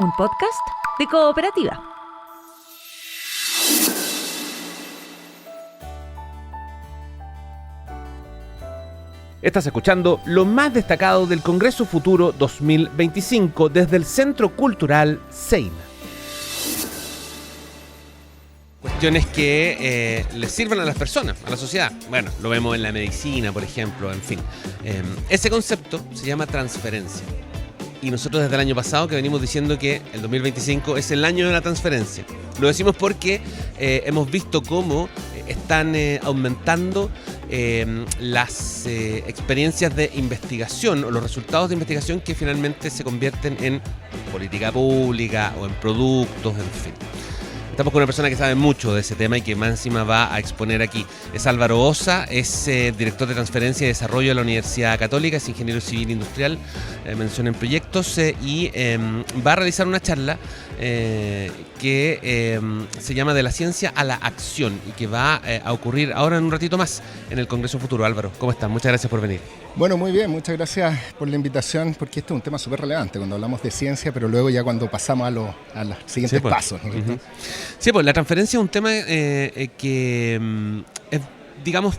un podcast de Cooperativa. Estás escuchando lo más destacado del Congreso Futuro 2025 desde el Centro Cultural Seina. Cuestiones que les sirvan a las personas, a la sociedad. Bueno, lo vemos en la medicina, por ejemplo, en fin. Ese concepto se llama transferencia. Y nosotros desde el año pasado que venimos diciendo que el 2025 es el año de la transferencia. Lo decimos porque hemos visto cómo están aumentando las experiencias de investigación o los resultados de investigación que finalmente se convierten en política pública o en productos, en fin. Estamos con una persona que sabe mucho de ese tema y que más encima va a exponer aquí. Es Álvaro Osa, es director de transferencia y desarrollo de la Universidad Católica, es ingeniero civil industrial, mención en proyectos y va a realizar una charla que se llama De la ciencia a la acción y que va a ocurrir ahora en un ratito más en el Congreso Futuro. Álvaro, ¿cómo estás? Muchas gracias por venir. Bueno, muy bien, muchas gracias por la invitación, porque este es un tema súper relevante cuando hablamos de ciencia, pero luego ya cuando pasamos a los siguientes pasos, ¿no? Uh-huh. Sí, pues la transferencia es un tema que es, digamos,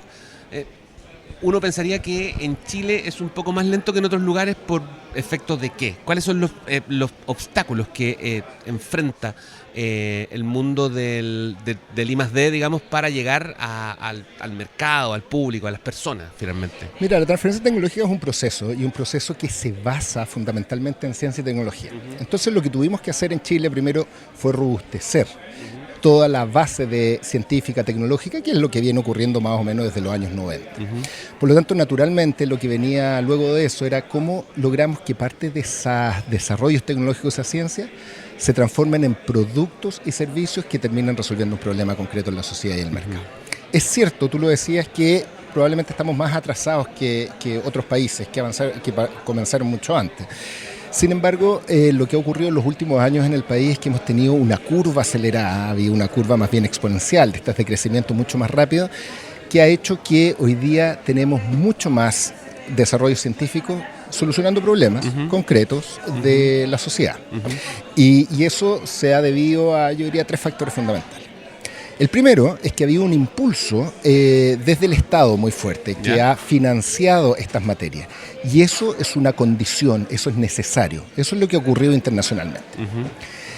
uno pensaría que en Chile es un poco más lento que en otros lugares por efectos de qué. ¿Cuáles son los obstáculos que enfrenta el mundo del I+D, digamos, para llegar al mercado, al público, a las personas, finalmente? Mira, la transferencia tecnológica es un proceso, y un proceso que se basa fundamentalmente en ciencia y tecnología. Uh-huh. Entonces, lo que tuvimos que hacer en Chile primero fue robustecer toda la base de científica, tecnológica, que es lo que viene ocurriendo más o menos desde los años 90. Uh-huh. Por lo tanto, naturalmente, lo que venía luego de eso era cómo logramos que parte de esos desarrollos tecnológicos, esa ciencia, se transformen en productos y servicios que terminan resolviendo un problema concreto en la sociedad y el mercado. Uh-huh. Es cierto, tú lo decías, que probablemente estamos más atrasados que otros países que comenzaron mucho antes. Sin embargo, lo que ha ocurrido en los últimos años en el país es que hemos tenido una curva acelerada, ha habido una curva más bien exponencial, de estas de crecimiento mucho más rápido, que ha hecho que hoy día tenemos mucho más desarrollo científico solucionando problemas uh-huh. concretos uh-huh. de la sociedad. Uh-huh. Y eso se ha debido a, yo diría, 3 factores fundamentales. El primero es que ha habido un impulso desde el Estado muy fuerte que ha financiado estas materias. Y eso es una condición, eso es necesario. Eso es lo que ha ocurrido internacionalmente. Uh-huh.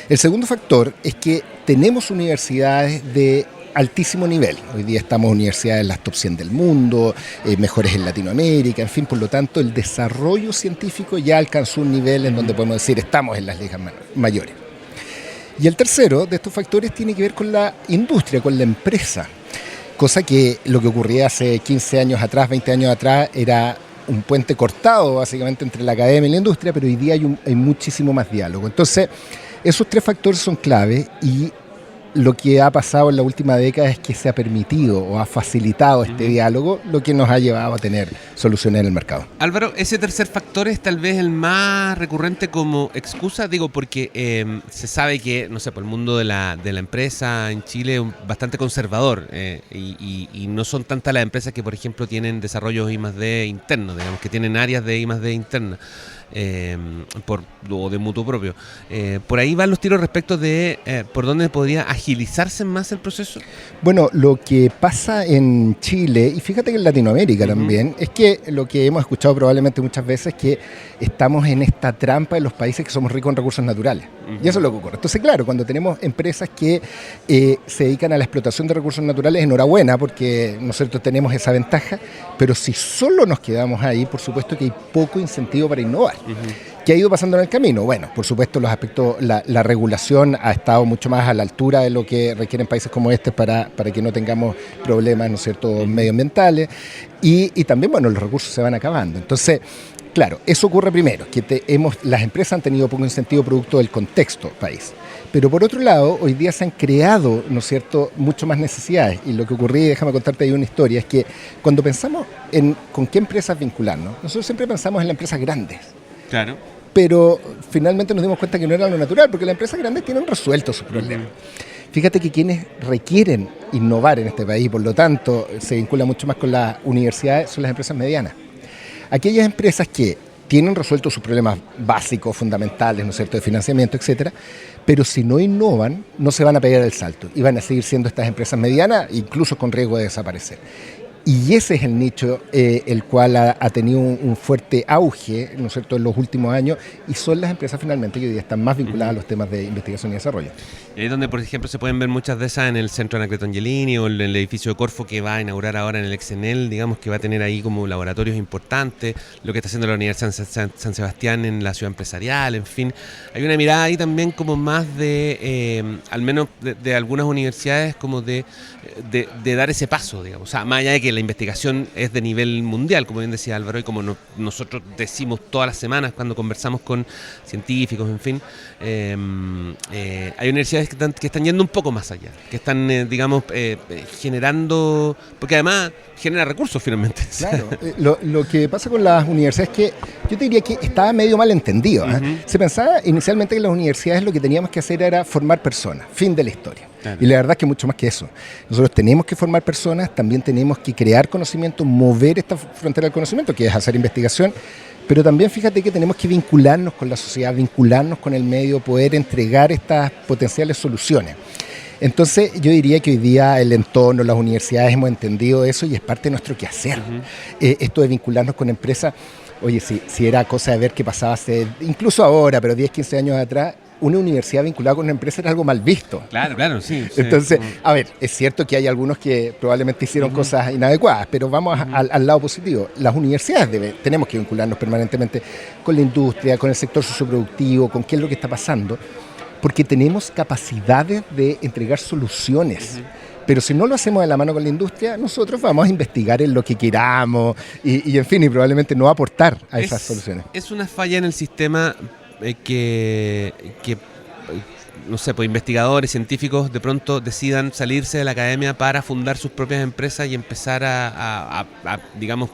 El segundo factor es que tenemos universidades de altísimo nivel. Hoy día estamos en universidades en las top 100 del mundo, mejores en Latinoamérica, en fin, por lo tanto el desarrollo científico ya alcanzó un nivel en donde podemos decir estamos en las ligas mayores. Y el tercero de estos factores tiene que ver con la industria, con la empresa, cosa que lo que ocurría hace 15 años atrás, 20 años atrás, era un puente cortado básicamente entre la academia y la industria, pero hoy día hay muchísimo más diálogo. Entonces, esos 3 factores son clave y lo que ha pasado en la última década es que se ha permitido o ha facilitado este diálogo, lo que nos ha llevado a tener soluciones en el mercado. Álvaro, ese tercer factor es tal vez el más recurrente como excusa, digo, porque se sabe que, no sé, por el mundo de la empresa en Chile es bastante conservador y no son tantas las empresas que, por ejemplo, tienen desarrollos I+D internos, digamos, que tienen áreas de I+D internas. O de mutuo propio. ¿Por ahí van los tiros respecto de por dónde podría agilizarse más el proceso? Bueno, lo que pasa en Chile, y fíjate que en Latinoamérica también, es que lo que hemos escuchado probablemente muchas veces es que estamos en esta trampa de los países que somos ricos en recursos naturales. Y eso es lo que ocurre. Entonces, claro, cuando tenemos empresas que se dedican a la explotación de recursos naturales, enhorabuena, porque nosotros tenemos esa ventaja, pero si solo nos quedamos ahí, por supuesto que hay poco incentivo para innovar. ¿Qué ha ido pasando en el camino? Bueno, por supuesto los aspectos, la regulación ha estado mucho más a la altura de lo que requieren países como este para que no tengamos problemas, ¿no es cierto?, medioambientales y también, bueno, los recursos se van acabando. Entonces, claro, eso ocurre primero, que las empresas han tenido poco incentivo producto del contexto país. Pero por otro lado, hoy día se han creado, ¿no es cierto?, mucho más necesidades. Y lo que ocurría, déjame contarte ahí una historia, es que cuando pensamos en con qué empresas vincularnos, nosotros siempre pensamos en las empresas grandes. Claro. Pero finalmente nos dimos cuenta que no era lo natural, porque las empresas grandes tienen resueltos sus problemas. Fíjate que quienes requieren innovar en este país, por lo tanto, se vincula mucho más con las universidades, son las empresas medianas. Aquellas empresas que tienen resueltos sus problemas básicos, fundamentales, ¿no es cierto?, de financiamiento, etcétera, pero si no innovan, no se van a pegar el salto y van a seguir siendo estas empresas medianas, incluso con riesgo de desaparecer. Y ese es el nicho el cual ha tenido un fuerte auge, ¿no es cierto?, en los últimos años, y son las empresas finalmente que hoy día están más vinculadas a los temas de investigación y desarrollo. Y ahí es donde, por ejemplo, se pueden ver muchas de esas en el centro Anacleto Angelini o en el edificio de Corfo que va a inaugurar ahora en el Exenel, digamos que va a tener ahí como laboratorios importantes, lo que está haciendo la Universidad San Sebastián en la ciudad empresarial, en fin. Hay una mirada ahí también como más de, al menos de algunas universidades, como de dar ese paso, digamos. O sea, más allá de que la investigación es de nivel mundial, como bien decía Álvaro, y como nosotros decimos todas las semanas cuando conversamos con científicos, en fin, hay universidades que están yendo un poco más allá, que están, digamos, generando, porque además genera recursos finalmente. Claro, lo que pasa con las universidades es que yo te diría que estaba medio mal entendido. Se pensaba inicialmente que las universidades lo que teníamos que hacer era formar personas, fin de la historia. Claro. Y la verdad es que mucho más que eso. Nosotros tenemos que formar personas, también tenemos que crear conocimiento, mover esta frontera del conocimiento, que es hacer investigación, pero también fíjate que tenemos que vincularnos con la sociedad, vincularnos con el medio, poder entregar estas potenciales soluciones. Entonces yo diría que hoy día el entorno, las universidades hemos entendido eso y es parte de nuestro quehacer. Esto de vincularnos con empresas, oye, si era cosa de ver qué pasaba incluso ahora, pero 10, 15 años atrás, una universidad vinculada con una empresa era algo mal visto. Claro, sí. Entonces, a ver, es cierto que hay algunos que probablemente hicieron cosas inadecuadas, pero vamos al lado positivo. Las universidades tenemos que vincularnos permanentemente con la industria, con el sector socioproductivo, con qué es lo que está pasando, porque tenemos capacidades de entregar soluciones. Pero si no lo hacemos de la mano con la industria, nosotros vamos a investigar en lo que queramos y en fin, y probablemente no aportar a esas soluciones. Es una falla en el sistema que no sé, pues investigadores, científicos de pronto decidan salirse de la academia para fundar sus propias empresas y empezar a digamos,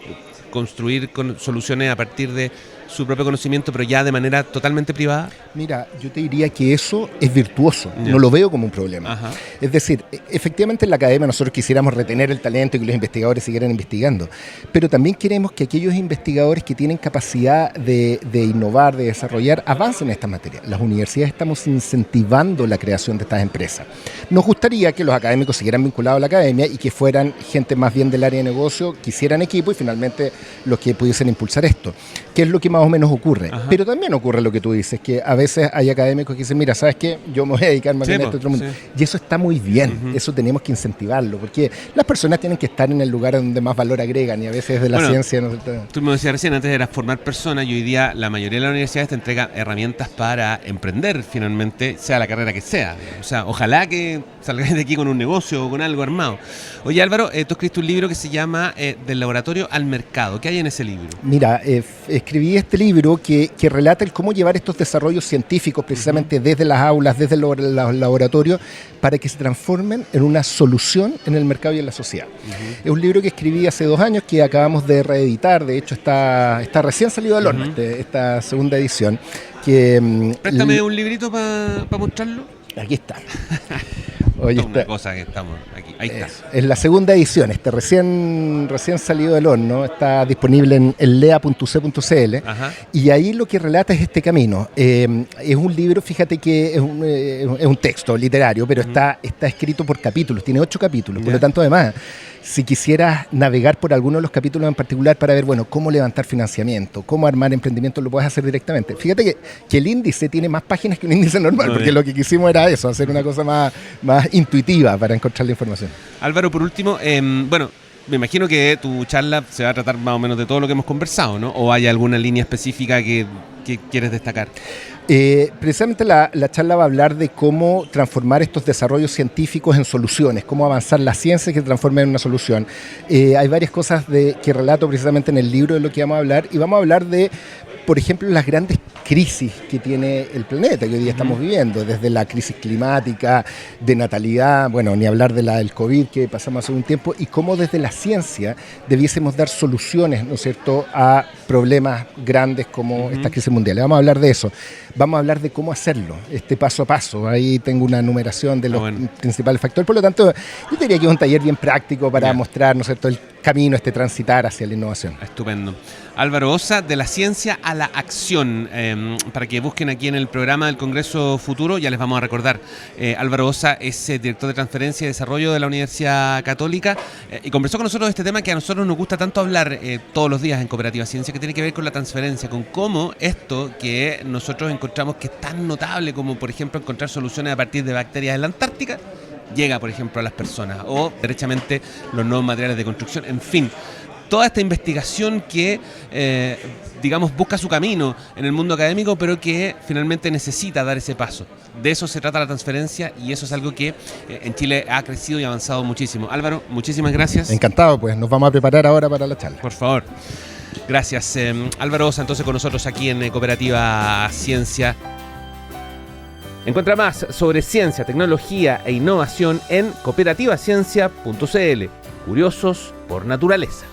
construir soluciones a partir de su propio conocimiento, pero ya de manera totalmente privada? Mira, yo te diría que eso es virtuoso, no lo veo como un problema. Es decir, efectivamente en la academia nosotros quisiéramos retener el talento y que los investigadores siguieran investigando, pero también queremos que aquellos investigadores que tienen capacidad de innovar, de desarrollar, avancen en estas materias. Las universidades estamos incentivando la creación de estas empresas. Nos gustaría que los académicos siguieran vinculados a la academia y que fueran gente más bien del área de negocio, que hicieran equipo y finalmente los que pudiesen impulsar esto, que es lo que más o menos ocurre. Pero también ocurre lo que tú dices, que a veces hay académicos que dicen, mira, ¿sabes qué? Yo me voy a dedicar más bien a este otro mundo. Y eso está muy bien, eso tenemos que incentivarlo, porque las personas tienen que estar en el lugar donde más valor agregan y a veces de la ciencia... ¿no? Tú me decías recién, antes era formar personas y hoy día la mayoría de las universidades te entrega herramientas para emprender finalmente, sea la carrera que sea. O sea, ojalá que salgáis de aquí con un negocio o con algo armado. Oye Álvaro, tú escribiste un libro que se llama Del laboratorio al mercado. ¿Qué hay en ese libro? Mira, escribí este libro que relata el cómo llevar estos desarrollos científicos precisamente desde las aulas, desde los laboratorios, para que se transformen en una solución en el mercado y en la sociedad. Es un libro que escribí hace 2 años que acabamos de reeditar, de hecho está recién salido del horno, esta segunda edición. Préstame un librito para mostrarlo. Aquí está. Oye, una cosa que estamos aquí. Ahí está. Es la segunda edición, recién salido del horno, está disponible en lea.c.cl y ahí lo que relata es este camino. Es un libro, fíjate que es un texto literario, pero está escrito por capítulos, tiene 8 capítulos, por lo tanto además, si quisieras navegar por alguno de los capítulos en particular para ver, bueno, cómo levantar financiamiento, cómo armar emprendimiento, lo puedes hacer directamente. Fíjate que el índice tiene más páginas que un índice normal, porque lo que quisimos era eso, hacer una cosa más intuitiva para encontrar la información. Álvaro, por último, bueno, me imagino que tu charla se va a tratar más o menos de todo lo que hemos conversado, ¿no? ¿O hay alguna línea específica que quieres destacar? Precisamente la charla va a hablar de cómo transformar estos desarrollos científicos en soluciones, cómo avanzar la ciencia que se transforme en una solución. Hay varias cosas que relato precisamente en el libro de lo que vamos a hablar, y vamos a hablar de, por ejemplo, las grandes crisis que tiene el planeta que hoy día estamos viviendo, desde la crisis climática, de natalidad, bueno, ni hablar de la del COVID que pasamos hace un tiempo, y cómo desde la ciencia debiésemos dar soluciones, ¿no es cierto?, a problemas grandes como estas crisis mundiales. Vamos a hablar de eso. Vamos a hablar de cómo hacerlo, paso a paso. Ahí tengo una numeración de los principales factores. Por lo tanto, yo diría que es un taller bien práctico para mostrar, ¿no es cierto?, el camino, transitar hacia la innovación. Estupendo. Álvaro Osa, de la ciencia a la acción, para que busquen aquí en el programa del Congreso Futuro, ya les vamos a recordar. Álvaro Osa es director de Transferencia y Desarrollo de la Universidad Católica y conversó con nosotros de este tema que a nosotros nos gusta tanto hablar todos los días en Cooperativa Ciencia, que tiene que ver con la transferencia, con cómo esto que nosotros encontramos que es tan notable como, por ejemplo, encontrar soluciones a partir de bacterias en la Antártica, llega, por ejemplo, a las personas, o derechamente los nuevos materiales de construcción, en fin. Toda esta investigación que, digamos, busca su camino en el mundo académico, pero que finalmente necesita dar ese paso. De eso se trata la transferencia y eso es algo que en Chile ha crecido y avanzado muchísimo. Álvaro, muchísimas gracias. Encantado, pues nos vamos a preparar ahora para la charla. Por favor. Gracias. Álvaro Osa, entonces, con nosotros aquí en Cooperativa Ciencia. Encuentra más sobre ciencia, tecnología e innovación en cooperativaciencia.cl. Curiosos por naturaleza.